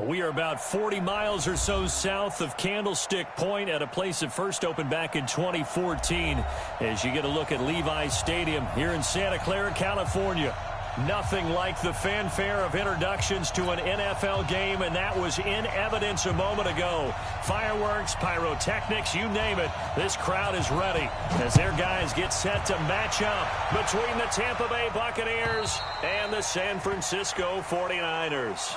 We are about 40 miles or so south of Candlestick Point at a place that first opened back in 2014 as you get a look at Levi's Stadium here in Santa Clara, California. Nothing like the fanfare of introductions to an NFL game, and that was in evidence a moment ago. Fireworks, pyrotechnics, you name it. This crowd is ready as their guys get set to match up between the Tampa Bay Buccaneers and the San Francisco 49ers.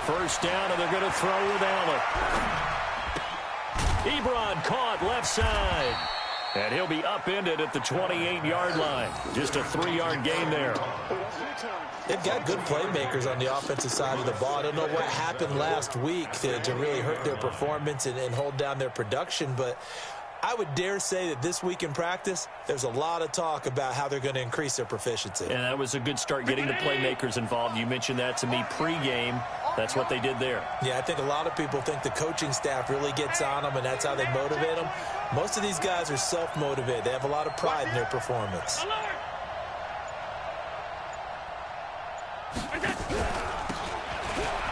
First down, and they're going to throw with Allen. Ebron caught left side. And he'll be upended at the 28-yard line. Just a 3-yard gain there. They've got good playmakers on the offensive side of the ball. I don't know what happened last week to really hurt their performance and hold down their production, but I would dare say that this week in practice, there's a lot of talk about how they're going to increase their proficiency. And that was a good start getting the playmakers involved. You mentioned that to me pregame. That's what they did there. Yeah, I think a lot of people think the coaching staff really gets on them, and that's how they motivate them. Most of these guys are self-motivated. They have a lot of pride in their performance.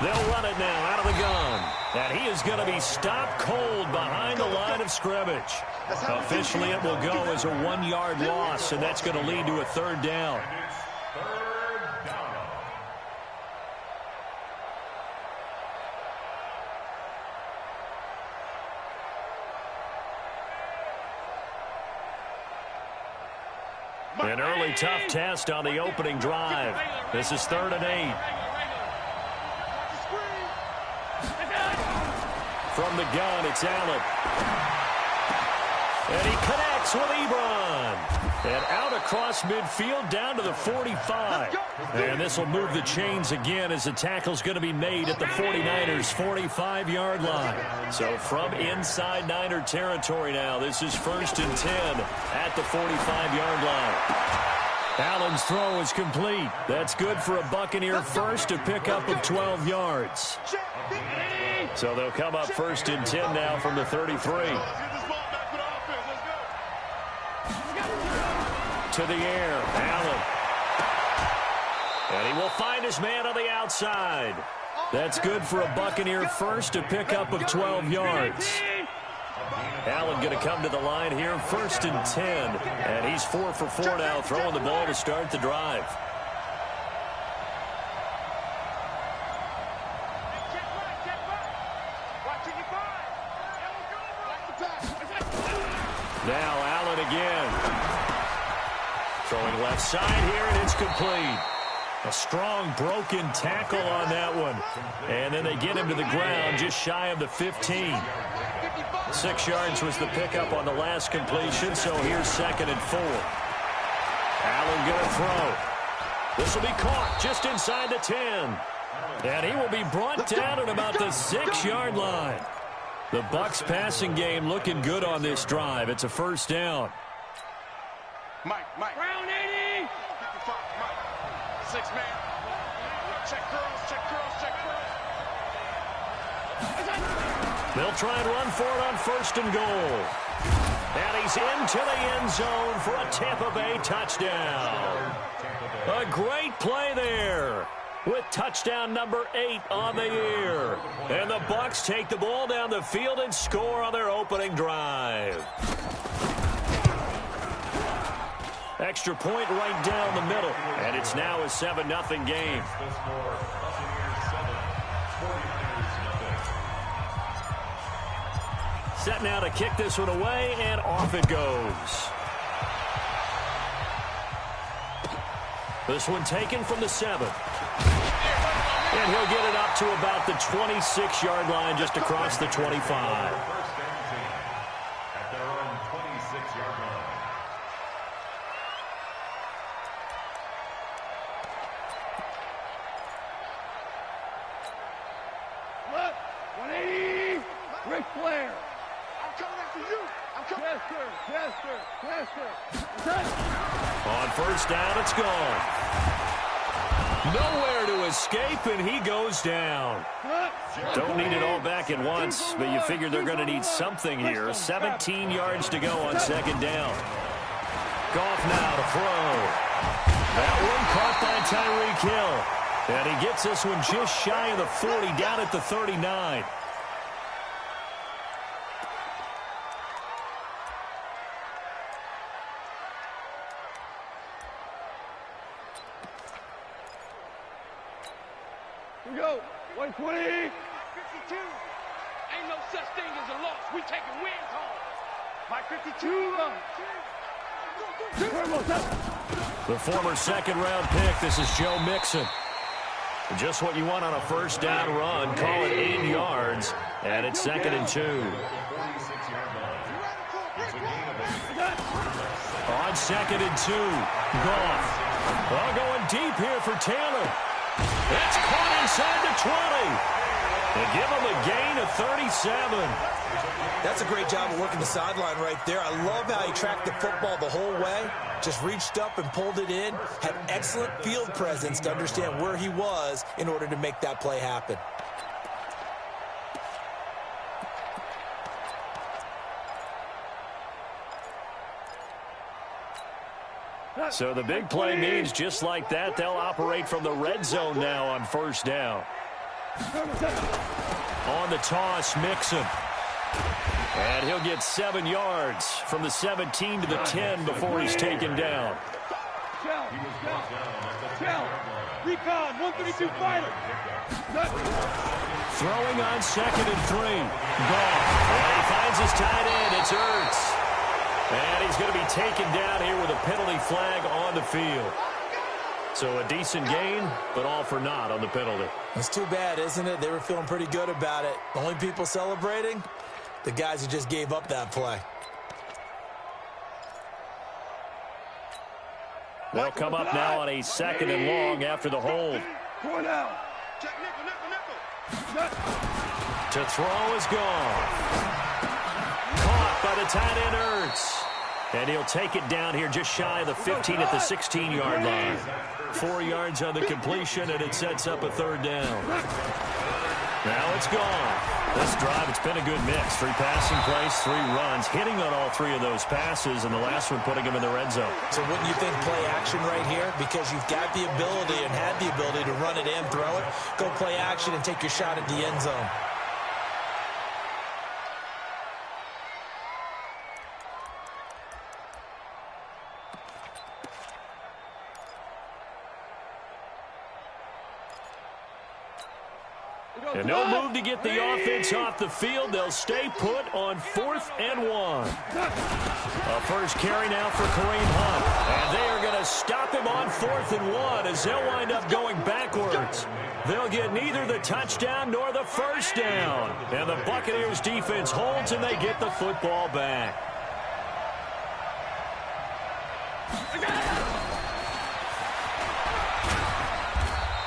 They'll run it now out of the gun. And he is going to be stopped cold behind the line of scrimmage. Officially, it will go as a 1-yard loss, and that's going to lead to a 3rd down. An early tough test on the opening drive. This is 3rd and 8. From the gun, it's Allen. And he connects with Ebron. And out across midfield down to the 45. And this will move the chains again as the tackle's going to be made at the 49ers' 45-yard line. So from inside Niner territory now, this is 1st and 10 at the 45-yard line. Allen's throw is complete. That's good for a Buccaneer first, to pick up of 12 yards. So they'll come up 1st and 10 now from the 33. To the air, Allen. And he will find his man on the outside. That's good for a Buccaneer first, to pick up of 12 yards. Allen going to come to the line here, 1st and 10. And he's 4 for 4 now, throwing the ball to start the drive. Now Allen again. Throwing left side here, and it's complete. A strong broken tackle on that one. And then they get him to the ground just shy of the 15. 6 yards was the pickup on the last completion, so here's 2nd and 4. Allen going to throw. This will be caught just inside the 10. And he will be brought down at about the 6-yard line. The Bucs passing game looking good on this drive. It's a 1st down. Mike. Round 80. 6-man. Check curls. They'll try and run for it on 1st and goal. And he's into the end zone for a Tampa Bay touchdown. A great play there, with touchdown number 8 on the year. And the Bucs take the ball down the field and score on their opening drive. Extra point right down the middle. And it's now a 7-0 game. Set now to kick this one away, and off it goes. This one taken from the 7. And he'll get it up to about the 26-yard line, just across the 25. Ric Flair. On first down, it's gone. Nowhere to escape, and he goes down. Don't need it all back at once, but you figure they're going to need something here. 17 yards to go on second down. Goff now to throw. That one caught by Tyreek Hill. And he gets this one just shy of the 40, down at the 39. Here we go. 120. 52. Ain't no such thing as a loss. We taking wins home. My 52. The former second-round pick. This is Joe Mixon. Just what you want on a first down run. Call it 8 yards. And it's 2nd and 2. On 2nd and 2. Goff. Well, going deep here for Taylor. It's caught inside the 20. They give him a gain of 37. That's a great job of working the sideline right there. I love how he tracked the football the whole way. Just reached up and pulled it in. Had excellent field presence to understand where he was in order to make that play happen. So the big play means just like that, they'll operate from the red zone now on first down. On the toss, Mixon. And he'll get 7 yards from the 17 to the 10 before he's taken down. Recon, 132 fighter. Throwing on 2nd and 3. Goff. And he finds his tight end. It's Ertz. And he's going to be taken down here with a penalty flag on the field. So a decent gain, but all for naught on the penalty. It's too bad, isn't it? They were feeling pretty good about it. The only people celebrating, the guys who just gave up that play. They'll come up now on a 2nd and long after the hold. To throw is gone. Caught by the tight end Ertz. And he'll take it down here just shy of the 15 at the 16-yard line. 4 yards on the completion, and it sets up a 3rd down. Now it's gone. This drive, it's been a good mix. 3 passing plays, 3 runs, hitting on all 3 of those passes, and the last one putting him in the red zone. So wouldn't you think play action right here? Because you've got the ability and had the ability to run it and throw it. Go play action and take your shot at the end zone. And no move to get the offense off the field. They'll stay put on 4th and 1. A first carry now for Kareem Hunt. And they are going to stop him on 4th and 1 as they'll wind up going backwards. They'll get neither the touchdown nor the first down. And the Buccaneers defense holds and they get the football back.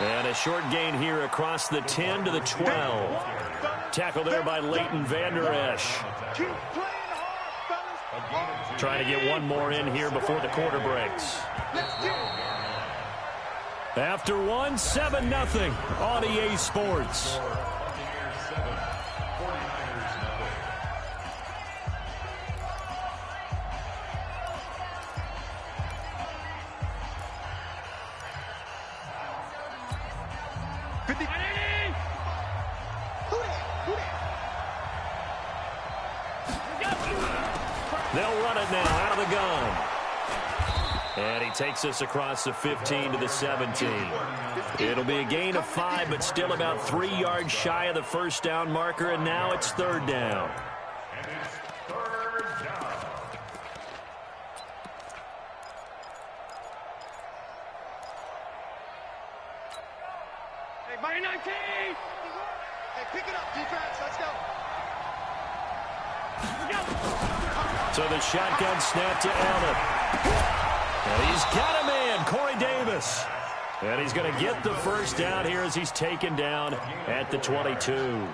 And a short gain here across the 10 to the 12. Tackle there by Leighton Vander Esch. Trying to get one more in here before the quarter breaks. After one, 7-0 on EA Sports. They'll run it now out of the gun. And he takes us across the 15 to the 17. It'll be a gain of 5, but still about 3 yards shy of the first down marker, and now it's 3rd down. Hey, Mighty 19! Hey, pick it up, defense. Let's go. So the shotgun snap to Allen. And he's got a man, Corey Davis. And he's going to get the first down here as he's taken down at the 22.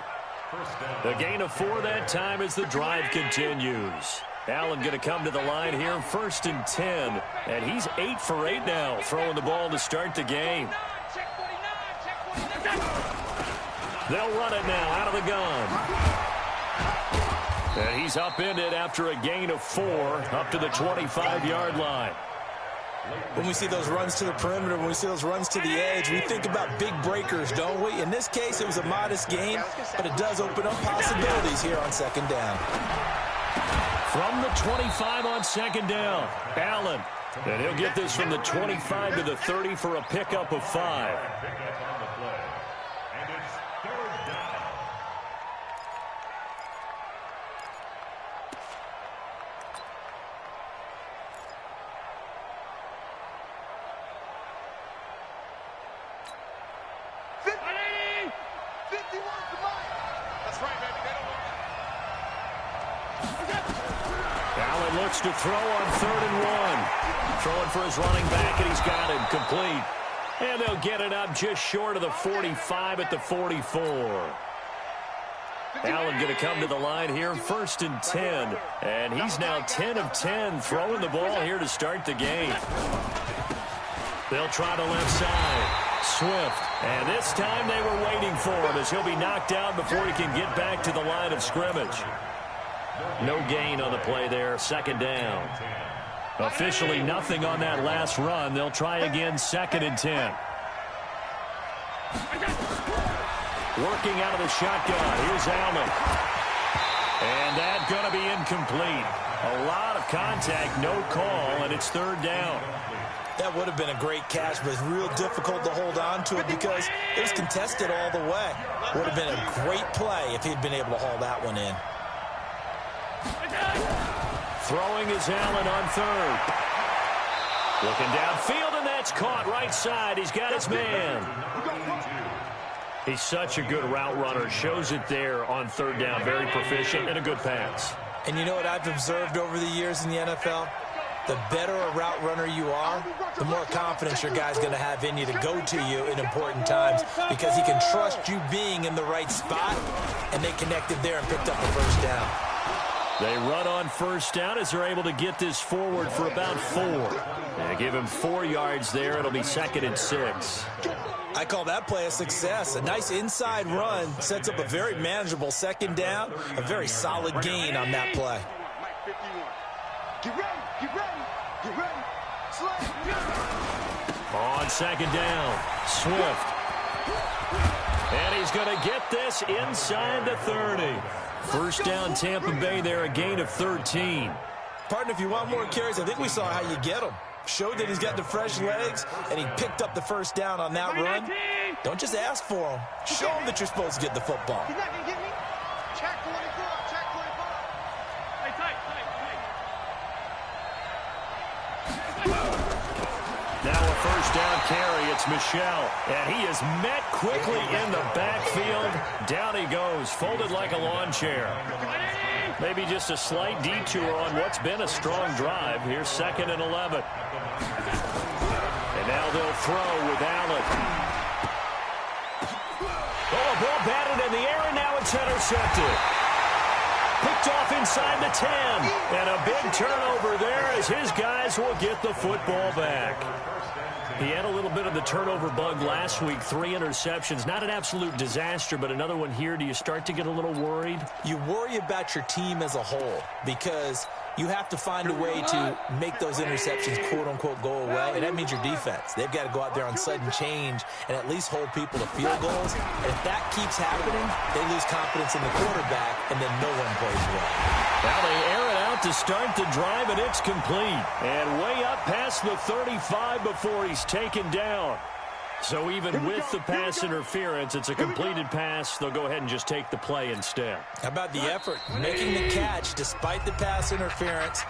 The gain of 4 that time as the drive continues. Allen going to come to the line here, 1st and 10. And he's 8 for 8 now, throwing the ball to start the game. They'll run it now out of the gun. And he's upended after a gain of 4 up to the 25-yard line. When we see those runs to the perimeter, when we see those runs to the edge, we think about big breakers, don't we? In this case, it was a modest gain, but it does open up possibilities here on 2nd down. From the 25 on 2nd down, Allen. And he'll get this from the 25 to the 30 for a pickup of 5. To throw on 3rd and 1. Throwing for his running back, and he's got him complete. And they'll get it up just short of the 45 at the 44. Allen going to come to the line here, 1st and 10. And he's now 10 of 10 throwing the ball here to start the game. They'll try the left side. Swift. And this time they were waiting for him as he'll be knocked out before he can get back to the line of scrimmage. No gain on the play there, 2nd down. Officially nothing on that last run. They'll try again, 2nd and 10. Working out of the shotgun. Here's Allen. And that's going to be incomplete. A lot of contact, no call, and it's 3rd down. That would have been a great catch, but it's real difficult to hold on to it because it was contested all the way. Would have been a great play if he'd been able to haul that one in. Throwing is Allen on 3rd. Looking downfield, and that's caught right side. He's got his man. He's such a good route runner. Shows it there on 3rd down. Very proficient and a good pass. And you know what I've observed over the years in the NFL? The better a route runner you are, the more confidence your guy's going to have in you to go to you in important times because he can trust you being in the right spot, and they connected there and picked up the 1st down. They run on 1st down as they're able to get this forward for about 4. They give him 4 yards there. It'll be 2nd and 6. I call that play a success. A nice inside run sets up a very manageable 2nd down. A very solid gain on that play. Get ready, get ready, get ready. On 2nd down, Swift. And he's going to get this inside the 30. 1st down, Tampa Bay there, a gain of 13. Partner, if you want more carries, I think we saw how you get them. Showed that he's got the fresh legs, and he picked up the 1st down on that run. Don't just ask for him. Show him that you're supposed to get the football. He's not going to get me. Check 24, check 24. Hey, tight. Now a 1st down carry. It's Michel. And he is met quickly in the backfield. Down he goes, folded like a lawn chair. Maybe just a slight detour on what's been a strong drive. Here's 2nd and 11. And now they'll throw with Allen. Oh, a ball batted in the air, and now it's intercepted. Picked off inside the 10. And a big turnover there as his guys will get the football back. He had a little bit of the turnover bug last week, 3 interceptions. Not an absolute disaster, but another one here. Do you start to get a little worried? You worry about your team as a whole because you have to find a way to make those interceptions, quote-unquote, go away, and that means your defense. They've got to go out there on sudden change and at least hold people to field goals. And if that keeps happening, they lose confidence in the quarterback, and then no one plays well. Now they air it out to start the drive, and it's complete. And way up past the 35 before he's taken down. So even with the pass interference, it's a completed pass. They'll go ahead and just take the play instead. How about the effort? Making the catch despite the pass interference.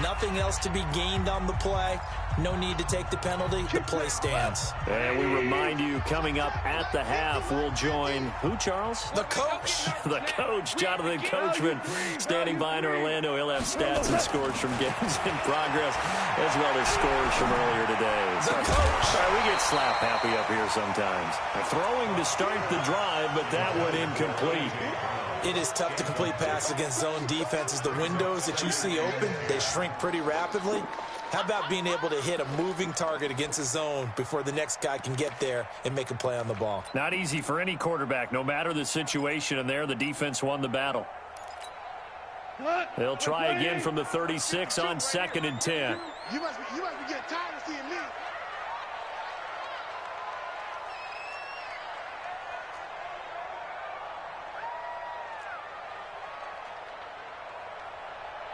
Nothing else to be gained on the play. No need to take the penalty. The play stands. And we remind you, coming up at the half, we'll join who, Charles? The coach. The coach, Jonathan Coachman, standing by in Orlando. He'll have stats and scores from games in progress, as well as scores from earlier today. The coach. All right, we get slap happy up here sometimes. Throwing to start the drive, but that one incomplete. It is tough to complete passes against zone defenses. The windows that you see open, they shrink pretty rapidly. How about being able to hit a moving target against a zone before the next guy can get there and make a play on the ball? Not easy for any quarterback, no matter the situation, and there the defense won the battle. They'll try again from the 36 on 2nd and 10. You must be getting tired of seeing me.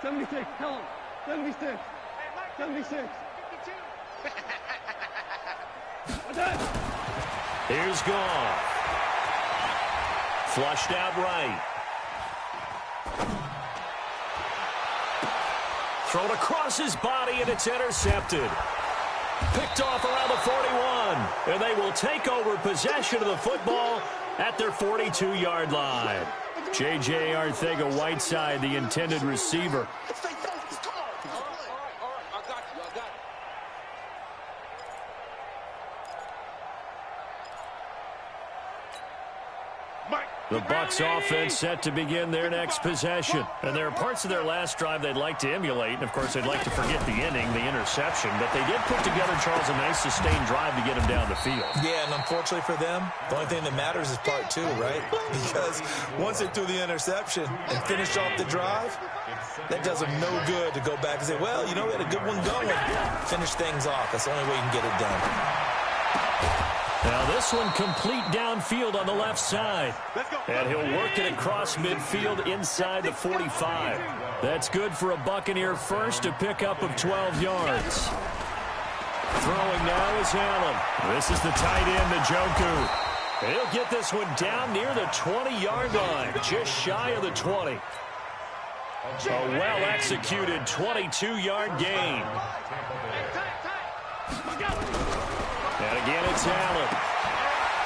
'76, tell him. 76. 76. Here's Goff. Flushed out right. Thrown across his body, and it's intercepted. Picked off around the 41. And they will take over possession of the football at their 42-yard line. J.J. Arcega-Whiteside, the intended receiver. The Bucs offense set to begin their next possession. And there are parts of their last drive they'd like to emulate. And, of course, they'd like to forget the inning, the interception. But they did put together, Charles, a nice sustained drive to get him down the field. Yeah, and unfortunately for them, the only thing that matters is part 2, right? Because once they threw the interception and finished off the drive, that does them no good to go back and say, well, you know, we had a good one going. Finish things off. That's the only way you can get it done. Now this one complete downfield on the left side. And he'll work it across midfield inside the 45. That's good for a Buccaneer first, a pickup of 12 yards. Throwing now is Allen. This is the tight end, Njoku. He'll get this one down near the 20-yard line, just shy of the 20. A well-executed 22-yard gain. And again, it's Allen.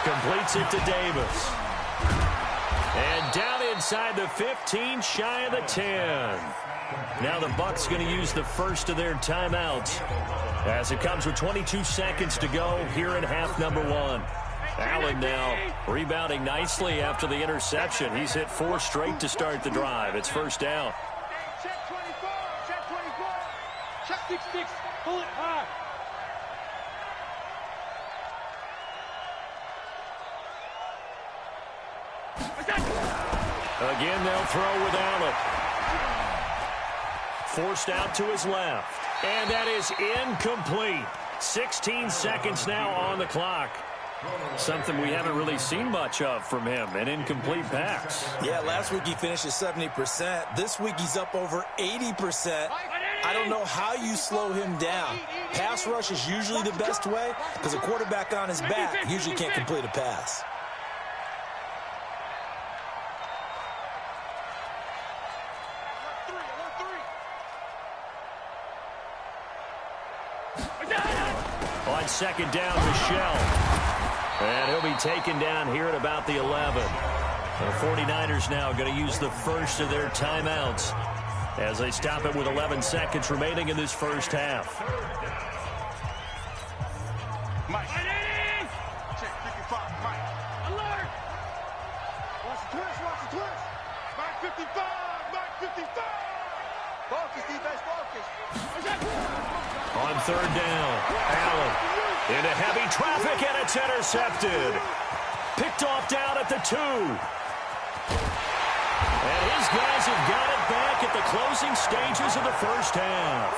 Completes it to Davis. And down inside the 15, shy of the 10. Now the Bucs going to use the first of their timeouts as it comes with 22 seconds to go here in half number 1. Allen now rebounding nicely after the interception. He's hit 4 straight to start the drive. It's first down. Check 24. Check 24. Check 66. Pull it high. Again, they'll throw with Allen. Forced out to his left. And that is incomplete. 16 seconds now on the clock. Something we haven't really seen much of from him, an incomplete pass. Yeah, last week he finished at 70%. This week he's up over 80%. I don't know how you slow him down. Pass rush is usually the best way because a quarterback on his back usually can't complete a pass. On second down, Michelle. And he'll be taken down here at about the 11. The 49ers now going to use the first of their timeouts as they stop it with 11 seconds remaining in this first half. Mike. Check 55, Mike. Alert! Watch the twist, watch the twist. Mike 55, Mike 55. Focus, defense, focus. On third down, Allen into heavy traffic, and it's intercepted. Picked off down at the 2. And his guys have got it back at the closing stages of the first half.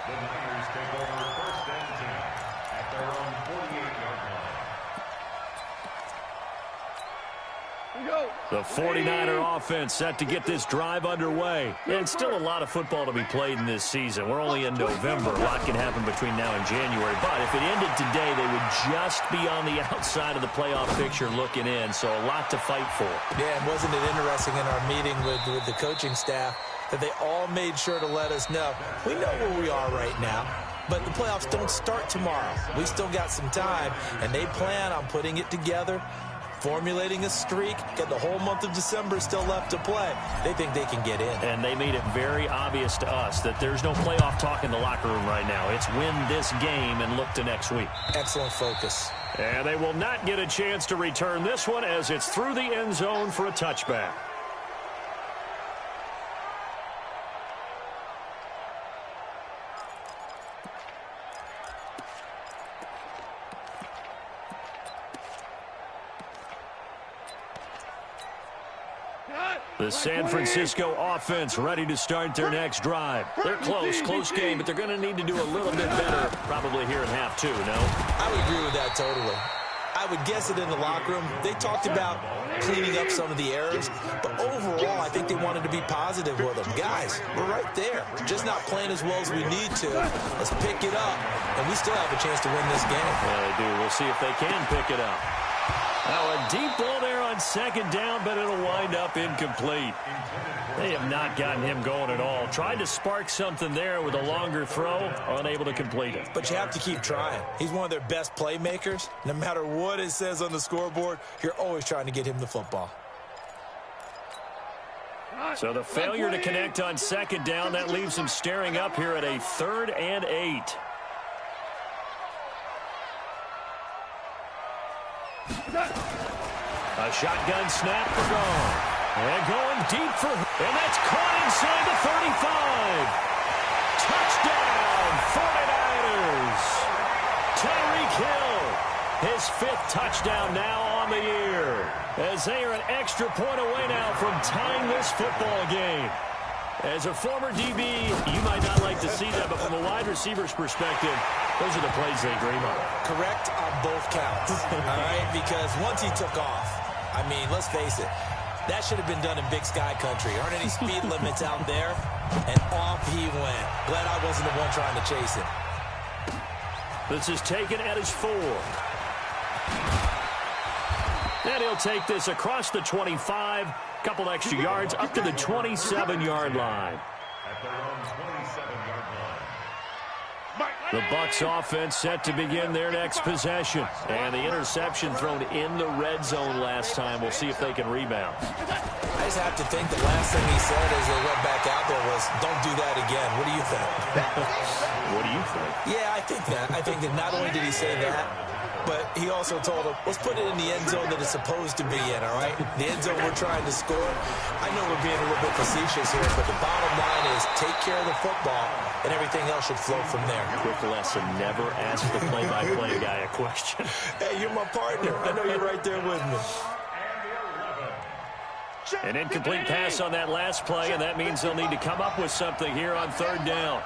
The Niners take over first and 10 at their own 48-yard line. The 49er offense set to get this drive underway. And still a lot of football to be played in this season. We're only in November. A lot can happen between now and January. But if it ended today, they would just be on the outside of the playoff picture looking in. So a lot to fight for. Yeah, and wasn't it interesting in our meeting with the coaching staff that they all made sure to let us know, we know where we are right now, but the playoffs don't start tomorrow. We still got some time, and they plan on putting it together formulating a streak, got the whole month of December still left to play. They think they can get in. And they made it very obvious to us that there's no playoff talk in the locker room right now. It's win this game and look to next week. Excellent focus. And they will not get a chance to return this one as it's through the end zone for a touchback. The San Francisco offense ready to start their next drive. They're close game, but they're going to need to do a little bit better probably here in half two, no? I would agree with that totally. I would guess it in the locker room. They talked about cleaning up some of the errors, but overall, I think they wanted to be positive with them. Guys, we're right there. Just not playing as well as we need to. Let's pick it up, and we still have a chance to win this game. Yeah, they do. We'll see if they can pick it up. Now a deep ball there on second down, but it'll wind up incomplete. They have not gotten him going at all. Tried to spark something there with a longer throw, unable to complete it. But you have to keep trying. He's one of their best playmakers. No matter what it says on the scoreboard, you're always trying to get him the football. So the failure to connect on second down, that leaves him staring up here at a 3rd and 8. A shotgun snap for Gone. And going deep for... And that's caught inside the 35. Touchdown, 49ers. Tyreek Hill, his 5th touchdown now on the year. As they are an extra point away now from tying this football game. As a former DB, you might not like to see that, but from a wide receiver's perspective, those are the plays they dream of. Correct on both counts, all right? Because once he took off, I mean, let's face it, that should have been done in Big Sky country. Aren't any speed limits out there? And off he went. Glad I wasn't the one trying to chase him. This is taken at his 4. And he'll take this across the 25, couple extra yards up to the 27-yard line. At their own 27-yard line. The Bucs offense set to begin their next possession. And the interception thrown in the red zone last time. We'll see if they can rebound. I just have to think the last thing he said as they went back out there was, don't do that again. What do you think? What do you think? Yeah, I think that. I think that not only did he say that, but he also told him, let's put it in the end zone that it's supposed to be in, all right? The end zone we're trying to score. I know we're being a little bit facetious here, but the bottom line is take care of the football, and everything else should flow from there. Quick lesson, never ask the play-by-play guy a question. Hey, you're my partner. I know you're right there with me. An incomplete pass on that last play, and that means they'll need to come up with something here on 3rd down.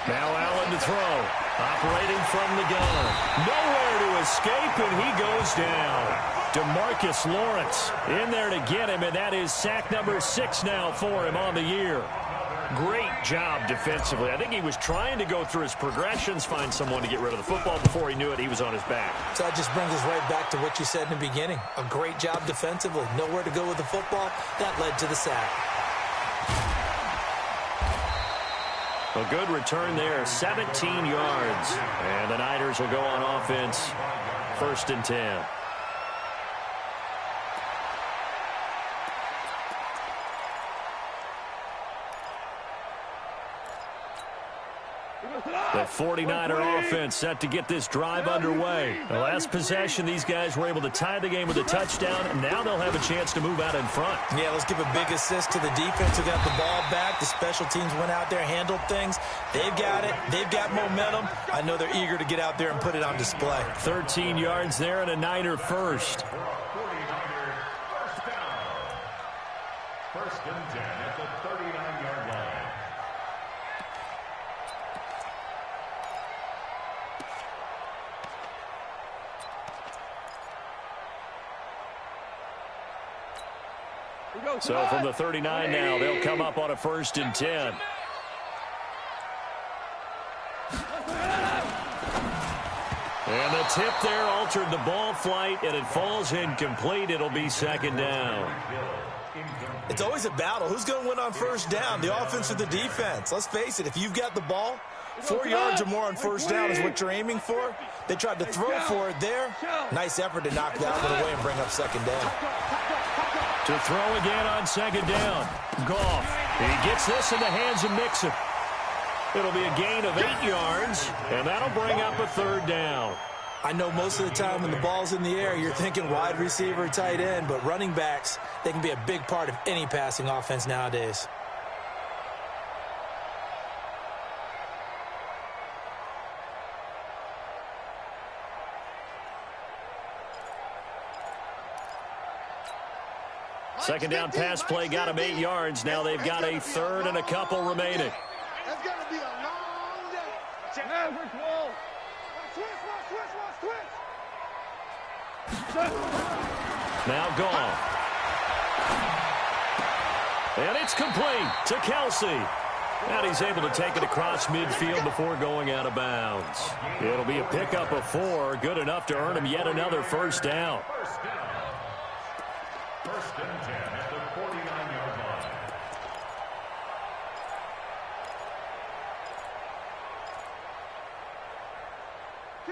Now Allen to throw. Operating from the gun. Nowhere to escape, and he goes down. DeMarcus Lawrence in there to get him, and that is sack number 6 now for him on the year. Great job defensively. I think he was trying to go through his progressions, find someone to get rid of the football. Before he knew it, he was on his back. So that just brings us right back to what you said in the beginning. A great job defensively. Nowhere to go with the football. That led to the sack. A good return there, 17 yards. And the Niners will go on offense, 1st and 10. The 49er offense set to get this drive underway. The last possession, these guys were able to tie the game with a touchdown, and now they'll have a chance to move out in front. Yeah, let's give a big assist to the defense who got the ball back. The special teams went out there, handled things. They've got it. They've got momentum. I know they're eager to get out there and put it on display. 13 yards there and a Niner first. 49er first down. 1st and 10 at the 39-yard line. So from the 39 now, they'll come up on a 1st and 10. And the tip there altered the ball flight, and it falls incomplete. It'll be 2nd down. It's always a battle. Who's going to win on first down, the offense or the defense? Let's face it, if you've got the ball, 4 yards or more on first down is what you're aiming for. They tried to throw for it there. Nice effort to knock that one away and bring up second down. To throw again on second down. Goff. He gets this in the hands of Mixon. It'll be a gain of 8 yards, and that'll bring up a third down. I know most of the time when the ball's in the air, you're thinking wide receiver, tight end, but running backs, they can be a big part of any passing offense nowadays. Second down pass play got him 8 yards. Now they've got a third and a couple remaining. That's going to be a long day. Average wall. Switch. Now Goff. And it's complete to Kelsey. And he's able to take it across midfield before going out of bounds. It'll be a pickup of 4, good enough to earn him yet another first down. First and 10 at the 49-yard line.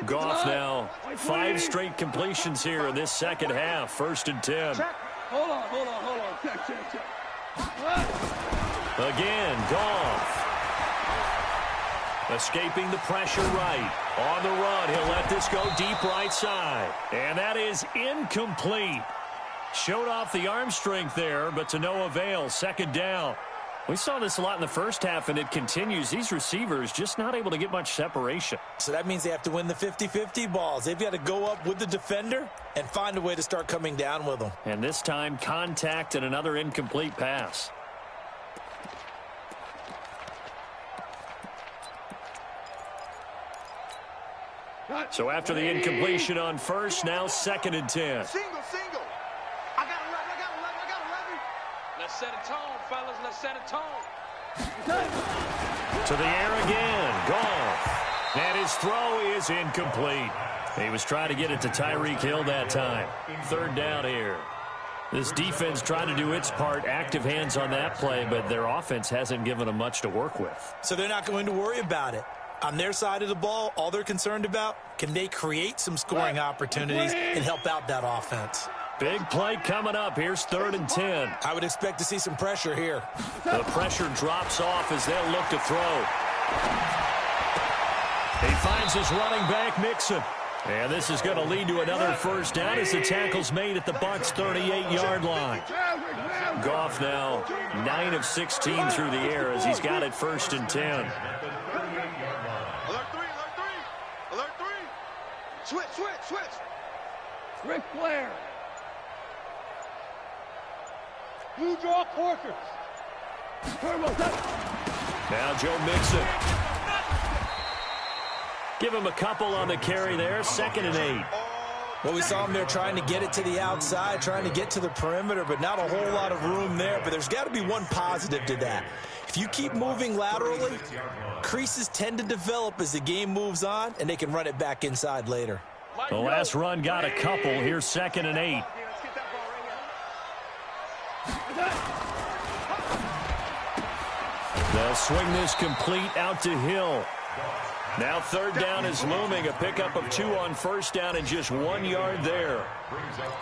Goff now 5 straight completions here in this second half. First and 10. Hold on. Check. Again, Goff. Escaping the pressure right. On the run, he'll let this go deep right side. And that is incomplete. Showed off the arm strength there, but to no avail. Second down. We saw this a lot in the first half, and it continues. These receivers just not able to get much separation. So that means they have to win the 50-50 balls. They've got to go up with the defender and find a way to start coming down with them. And this time, contact and another incomplete pass. So after the incompletion on first, now second and 10. Single. I got 11. Let's set a tone, fellas. Let's set a tone. To the air again. Goff. And his throw is incomplete. He was trying to get it to Tyreek Hill that time. Third down here. This defense tried to do its part, active hands on that play, but their offense hasn't given them much to work with. So they're not going to worry about it. On their side of the ball, all they're concerned about, can they create some scoring opportunities and help out that offense? Big play coming up. Here's third and 10. I would expect to see some pressure here. The pressure drops off as they'll look to throw. He finds his running back, Mixon. And this is going to lead to another first down as the tackle's made at the Bucs' 38-yard line. Goff now 9 of 16 through the air as he's got it first and 10. Alert 3. Switch. Ric Flair. You draw Corker. Now Joe Mixon. Give him a couple on the carry there. Second and 8. Well, we saw him there trying to get it to the outside, trying to get to the perimeter, but not a whole lot of room there. But there's got to be one positive to that. If you keep moving laterally, creases tend to develop as the game moves on, and they can run it back inside later. The last run got a couple. Here's second and 8. They'll swing this complete out to Hill. Now third down is looming. A pickup of 2 on first down and just 1 yard there.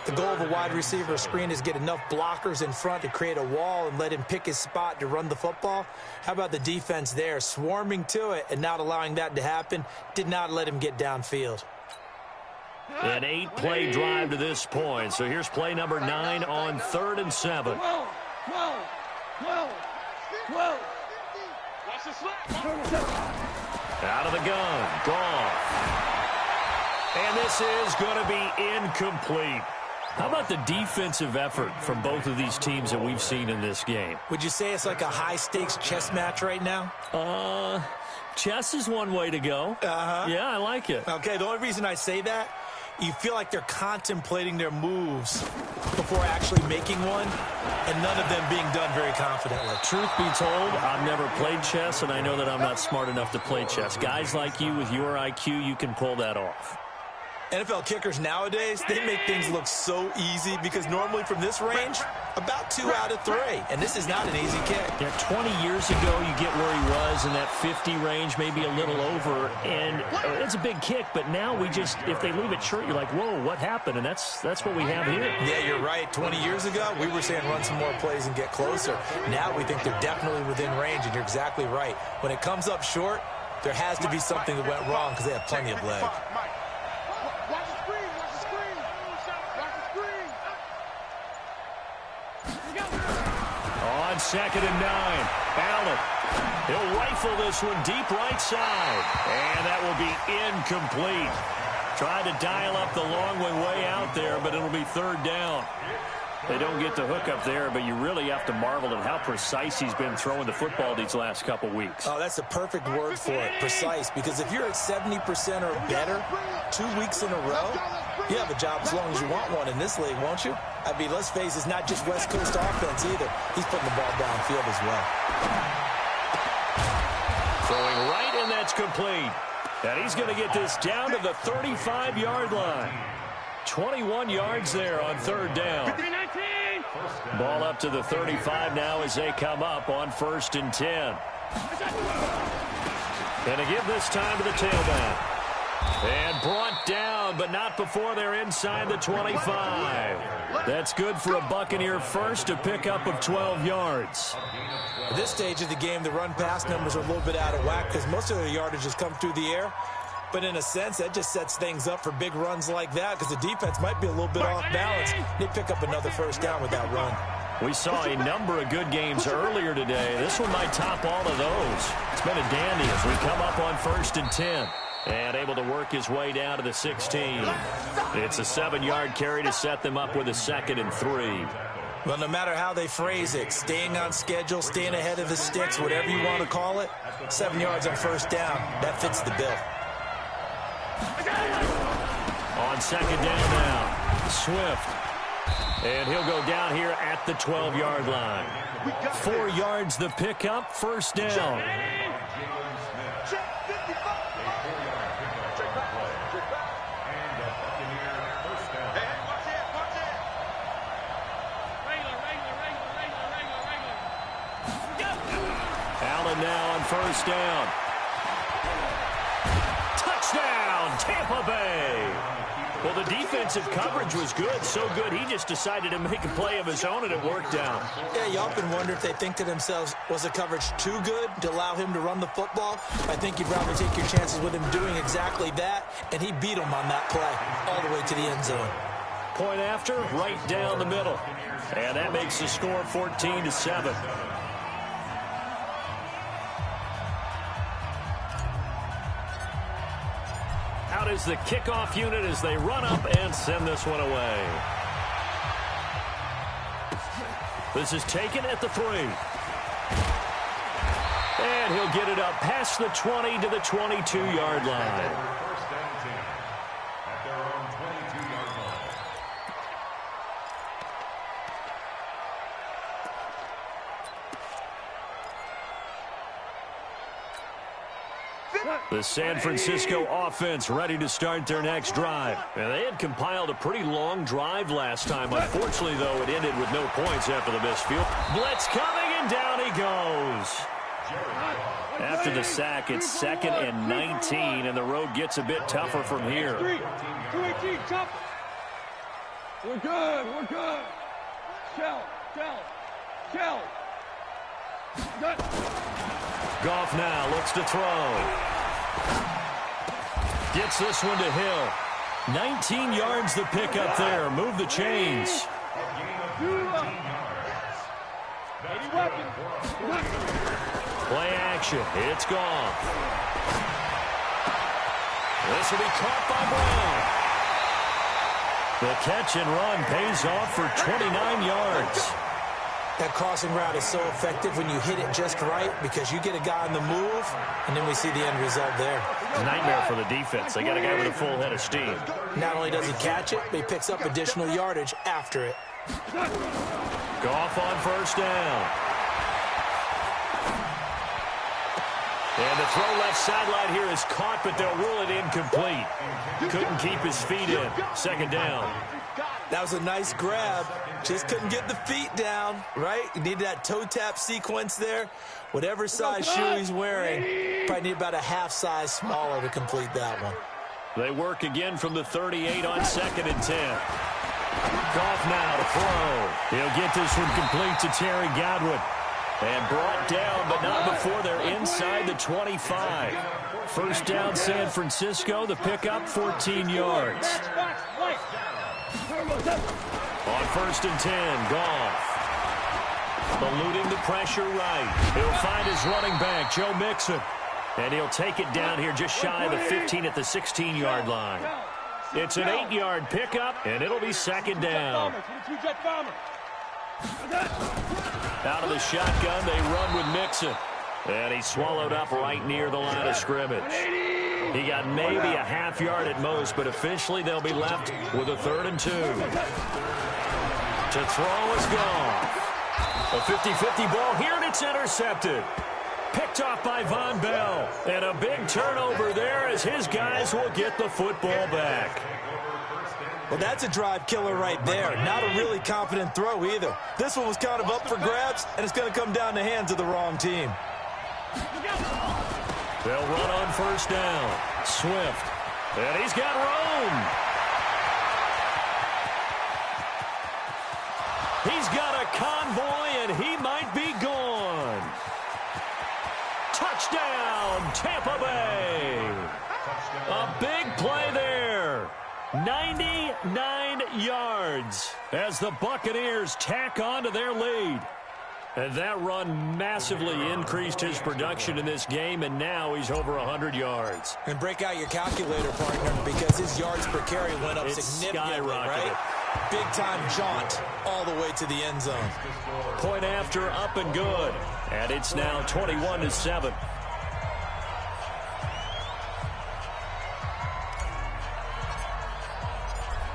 The goal of a wide receiver screen is get enough blockers in front to create a wall and let him pick his spot to run the football. How about the defense there, swarming to it and not allowing that to happen? Did not let him get downfield. An 8-play drive to this point. So here's play number 9 on third and 7. 12. Watch the slap. Out of the gun, Goff. And this is going to be incomplete. How about the defensive effort from both of these teams that we've seen in this game? Would you say it's like a high-stakes chess match right now? Chess is one way to go. Yeah, I like it. Okay, the only reason I say that, you feel like they're contemplating their moves before actually making one, and none of them being done very confidently. Truth be told, I've never played chess, and I know that I'm not smart enough to play chess. Guys like you with your IQ, you can pull that off. NFL kickers nowadays, they make things look so easy because normally from this range, about 2 out of 3. And this is not an easy kick. Yeah, 20 years ago, you get where he was in that 50 range, maybe a little over. And it's a big kick, but now we just, if they leave it short, you're like, whoa, what happened? And that's what we have here. Yeah, you're right. 20 years ago, we were saying run some more plays and get closer. Now we think they're definitely within range, and you're exactly right. When it comes up short, there has to be something that went wrong because they have plenty of leg. Watch the screen, watch the screen. Watch the screen. On 2nd and 9, Allen. He'll rifle this one deep right side. And that will be incomplete. Tried to dial up the long way out there, but it'll be 3rd down. They don't get the hook up there, but you really have to marvel at how precise he's been throwing the football these last couple weeks. Oh, that's the perfect word for it, precise, because if you're at 70% or better 2 weeks in a row, you have a job as long as you want one in this league, won't you? I mean, let's face it, it's not just West Coast offense either. He's putting the ball downfield as well. Throwing right, and that's complete. And he's going to get this down to the 35-yard line. 21 yards there on 3rd down. Ball up to the 35 now as they come up on 1st and 10. Going to give this time to the tailback. And brought down, but not before they're inside the 25. That's good for a Buccaneer first, a pickup of 12 yards. At this stage of the game, the run-pass numbers are a little bit out of whack because most of their yardage has come through the air. But in a sense, that just sets things up for big runs like that because the defense might be a little bit off balance. They pick up another 1st down with that run. We saw a number of good games earlier today. This one might top all of those. It's been a dandy as we come up on 1st and 10. And able to work his way down to the 16. It's a 7-yard carry to set them up with a 2nd and 3. Well, no matter how they phrase it, staying on schedule, staying ahead of the sticks, whatever you want to call it, 7 yards on 1st down, that fits the bill. On 2nd down now, Swift. And he'll go down here at the 12-yard line. 4 yards the pickup, 1st down. Allen now on 1st down. Touchdown, Tampa Bay. Well, the defensive coverage was good, so good he just decided to make a play of his own, and it worked out. Yeah, you often wonder if they think to themselves, was the coverage too good to allow him to run the football? I think you'd rather take your chances with him doing exactly that, and he beat him on that play all the way to the end zone. Point after, right down the middle. And that makes the score 14-7. Out is the kickoff unit as they run up and send this one away. This is taken at the 3. And he'll get it up past the 20 to the 22-yard line. The San Francisco offense ready to start their next drive. And they had compiled a pretty long drive last time. Unfortunately, though, it ended with no points after the missed field. Blitz coming, and down he goes. After the sack, it's 2nd and 19, and the road gets a bit tougher from here. 218, tough. We're good, we're good. Shell. Good. Goff now looks to throw. Gets this one to Hill. 19 yards the pickup there. Move the chains. Play action. It's gone. This will be caught by Brown. The catch and run pays off for 29 yards. That crossing route is so effective when you hit it just right because you get a guy on the move, and then we see the end result there. It's a nightmare for the defense. They got a guy with a full head of steam. Not only does he catch it, but he picks up additional yardage after it. Goff on 1st down. And the throw left sideline here is caught, but they'll rule it incomplete. Couldn't keep his feet in. Second down. That was a nice grab. Just couldn't get the feet down, right? You need that toe tap sequence there. Whatever size shoe he's wearing, probably need about a half size smaller to complete that one. They work again from the 38 on 2nd and 10. Goff now to throw. He'll get this one complete to Terry Godwin. And brought down, but not before they're inside the 25. First down, San Francisco. The pickup, 14 yards. On 1st and 10, Goff. Eluding the pressure right. He'll find his running back, Joe Mixon. And he'll take it down here just shy of the 15 at the 16-yard line. It's an 8-yard pickup, and it'll be second down. Out of the shotgun, they run with Mixon. And he's swallowed up right near the line of scrimmage. He got maybe a half yard at most, but officially they'll be left with a 3rd and 2. To throw is Goff. A 50-50 ball here, and it's intercepted. Picked off by Von Bell. And a big turnover there as his guys will get the football back. Well, that's a drive killer right there. Not a really confident throw either. This one was kind of up for grabs, and it's going to come down the hands of the wrong team. They'll run on 1st down. Swift. And he's got Rome. He's got a convoy, and he might be gone. Touchdown, Tampa Bay. A big play there. 99 yards as the Buccaneers tack on to their lead. And that run massively increased his production in this game, and now he's over 100 yards. And break out your calculator, partner, because his yards per carry went up significantly, right? Big-time jaunt all the way to the end zone. Point after, up and good. And it's now 21-7.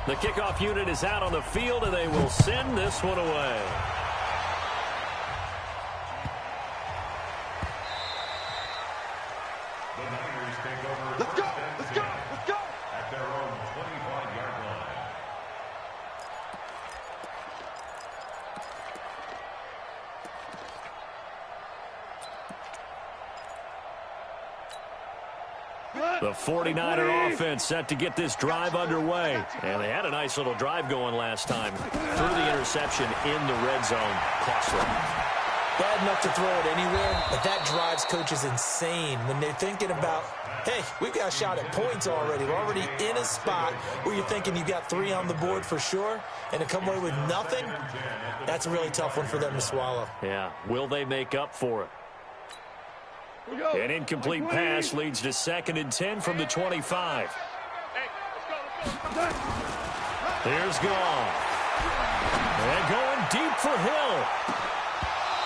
The kickoff unit is out on the field, and they will send this one away. Let's go! Let's go! Let's go! At their own 25-yard line. The 49er offense set to get this drive underway. And they had a nice little drive going last time. Threw the interception in the red zone. Costly. Bad enough to throw it anywhere, but that drives coaches insane when they're thinking about, hey, we've got a shot at points already. We're already in a spot where you're thinking you've got 3 on the board for sure, and to come away with nothing, that's a really tough one for them to swallow. Yeah, will they make up for it? An incomplete pass leads to 2nd and 10 from the 25. Here's Goff. And going deep for Hill.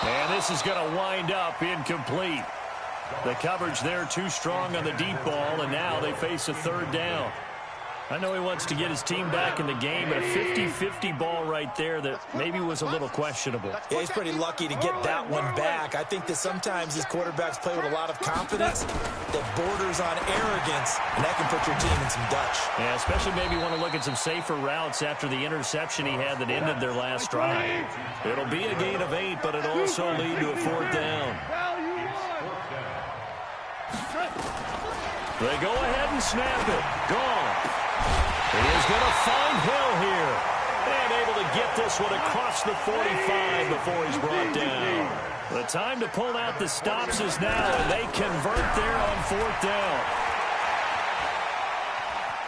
And this is going to wind up incomplete. The coverage there too strong on the deep ball, and now they face a 3rd down. I know he wants to get his team back in the game, but a 50-50 ball right there that maybe was a little questionable. Yeah, he's pretty lucky to get that one back. I think that sometimes these quarterbacks play with a lot of confidence that borders on arrogance, and that can put your team in some Dutch. Yeah, especially maybe want to look at some safer routes after the interception he had that ended their last drive. It'll be a gain of 8, but it'll also lead to a 4th down. They go ahead and snap it. Gone. He is going to find Hill here. And able to get this one across the 45 before he's brought down. The time to pull out the stops is now, and they convert there on 4th down.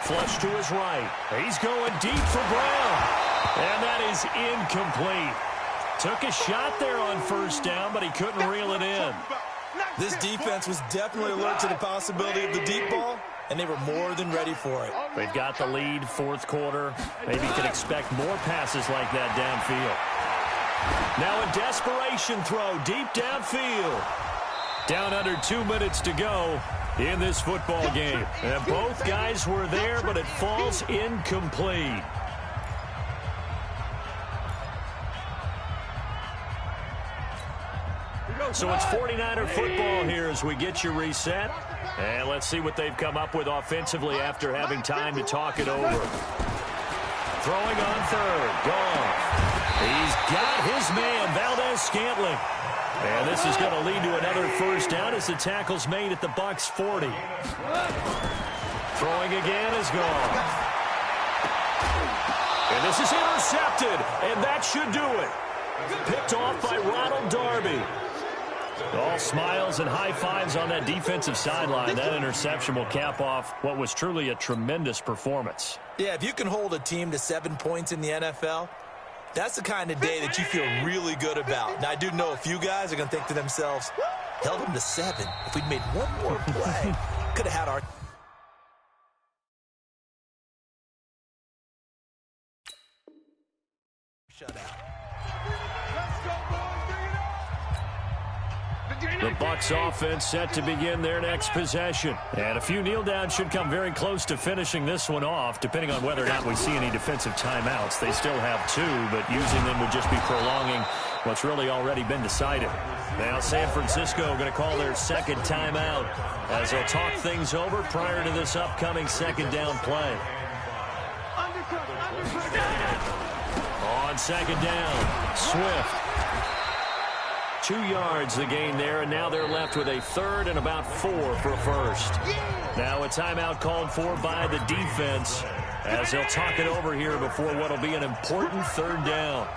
Flush to his right. He's going deep for Brown. And that is incomplete. Took a shot there on 1st down, but he couldn't reel it in. This defense was definitely alert to the possibility of the deep ball, and they were more than ready for it. They've got the lead, 4th quarter. Maybe can expect more passes like that downfield. Now a desperation throw deep downfield. Down under 2 minutes to go in this football game. And both guys were there, but it falls incomplete. So it's 49er football here as we get you reset. And let's see what they've come up with offensively after having time to talk it over. Throwing on third. Gone. He's got his man, Valdez-Scantling. And this is going to lead to another first down as the tackle's made at the Bucs 40. Throwing again is gone. And this is intercepted, and that should do it. Picked off by Ronald Darby. All smiles and high fives on that defensive sideline. That interception will cap off what was truly a tremendous performance. Yeah, if you can hold a team to 7 points in the NFL, that's the kind of day that you feel really good about. Now, I do know a few guys are going to think to themselves, held them to 7. If we'd made one more play, could have had our... shutout. The Bucs offense set to begin their next possession. And a few kneel downs should come very close to finishing this one off, depending on whether or not we see any defensive timeouts. They still have 2, but using them would just be prolonging what's really already been decided. Now San Francisco going to call their second timeout as they'll talk things over prior to this upcoming second down play. On second down, Swift. 2 yards the gain there, and now they're left with a third and about 4 for a first. Now a timeout called for by the defense as they'll talk it over here before what will be an important third down.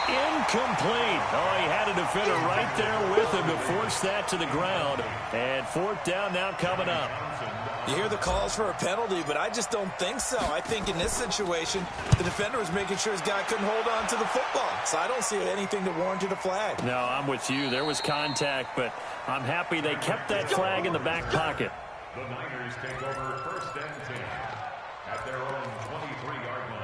Incomplete. Oh, he had a defender right there with him to force that to the ground. And fourth down now coming up. You hear the calls for a penalty, but I just don't think so. I think in this situation, the defender was making sure his guy couldn't hold on to the football. So I don't see anything to warrant a flag. No, I'm with you. There was contact, but I'm happy they kept that flag in the back pocket. The Niners take over first and 10 at their own 23-yard line.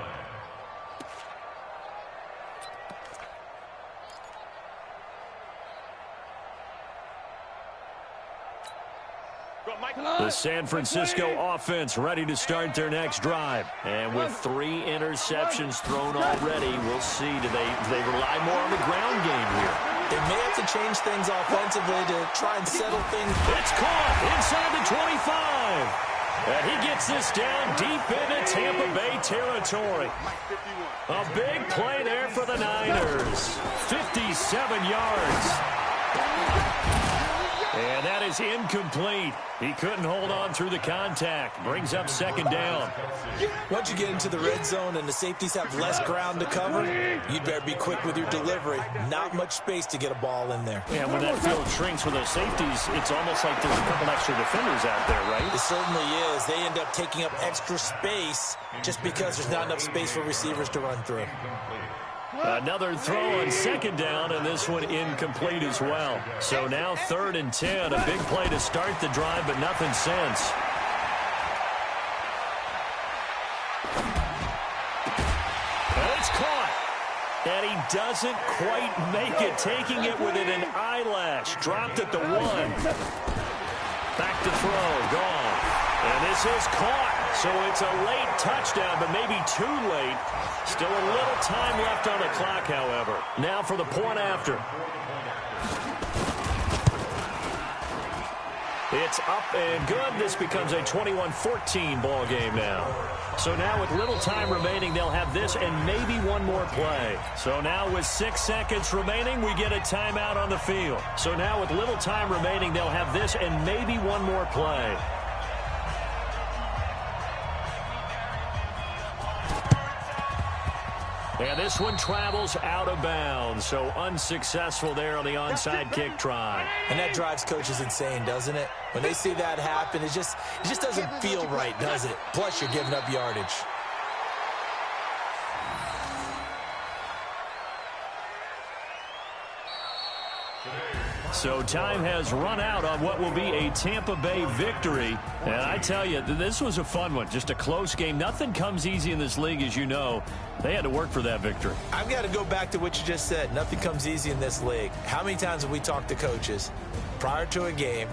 The San Francisco offense ready to start their next drive. And with 3 interceptions thrown already, we'll see. Do they rely more on the ground game here? They may have to change things offensively to try and settle things. It's caught inside the 25. And he gets this down deep into Tampa Bay territory. A big play there for the Niners. 57 yards. And that is incomplete. He couldn't hold on through the contact. Brings up second down. Once you get into the red zone and the safeties have less ground to cover, you'd better be quick with your delivery. Not much space to get a ball in there. Yeah, when that field shrinks with those safeties, it's almost like there's a couple extra defenders out there, right? It certainly is. They end up taking up extra space just because there's not enough space for receivers to run through. Another throw on second down, and this one incomplete as well. So now 3rd and 10. A big play to start the drive, but nothing since. And it's caught. And he doesn't quite make it, taking it within an eyelash. Dropped at the 1. Back to throw. Gone. And this is caught. So it's a late touchdown, but maybe too late. Still a little time left on the clock, however. Now for the point after. It's up and good. This becomes a 21-14 ball game now. So now with little time remaining, they'll have this and maybe one more play. So now with 6 seconds remaining, we get a timeout on the field. So now with little time remaining, they'll have this and maybe one more play. And this one travels out of bounds, so unsuccessful there on the onside kick try. And that drives coaches insane, doesn't it? When they see that happen, it just doesn't feel right, does it? Plus, you're giving up yardage. Today's So time has run out on what will be a Tampa Bay victory. And I tell you, this was a fun one. Just a close game. Nothing comes easy in this league, as you know. They had to work for that victory. I've got to go back to what you just said. Nothing comes easy in this league. How many times have we talked to coaches prior to a game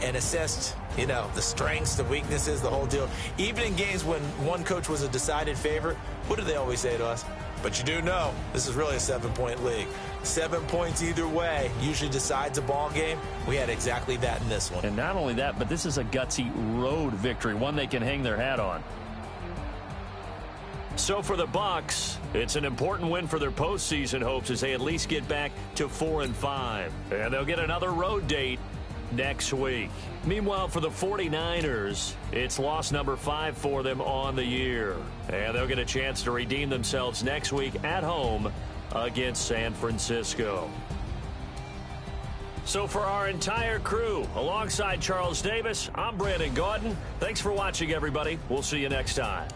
and assessed, the strengths, the weaknesses, the whole deal? Even in games when one coach was a decided favorite, what do they always say to us? But you do know this is really a 7-point league. 7 points either way usually decides a ball game. We had exactly that in this one. And not only that, but this is a gutsy road victory, one they can hang their hat on. So for the Bucs, it's an important win for their postseason hopes as they at least get back to 4-5. And they'll get another road date next week. Meanwhile, for the 49ers, it's loss number 5 for them on the year. And they'll get a chance to redeem themselves next week at home against San Francisco. So for our entire crew, alongside Charles Davis, I'm Brandon Gaudin. Thanks for watching, everybody. We'll see you next time.